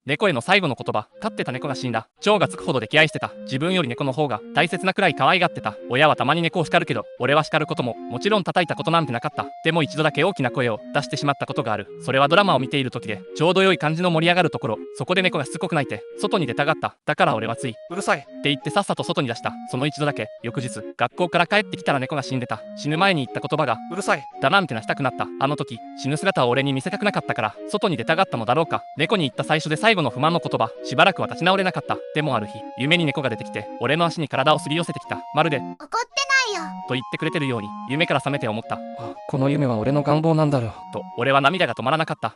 猫への最後の言葉。飼ってた猫が死んだ。蝶がつくほど溺愛してた。自分より猫の方が大切なくらい可愛がってた。親はたまに猫を叱るけど、俺は叱ることももちろん叩いたことなんてなかった。でも一度だけ大きな声を出してしまったことがある。それはドラマを見ている時で、ちょうど良い感じの盛り上がるところ、そこで猫がしつこく鳴いて外に出たがった。だから俺はつい、うるさいって言ってさっさと外に出した。その一度だけ。翌日学校から帰ってきたら猫が死んでた。死ぬ前に言った言葉が、うるさいだなんてなしたくなった。あの時死ぬ姿を俺に見せたくなかったから外に出たがったのだろうか。猫に言った最初で最後の不満の言葉。しばらくは立ち直れなかった。でもある日、夢に猫が出てきて俺の足に体をすり寄せてきた。まるで怒ってないよ。と言ってくれてるように夢から覚めて思った。この夢は俺の願望なんだろうと。俺は涙が止まらなかった。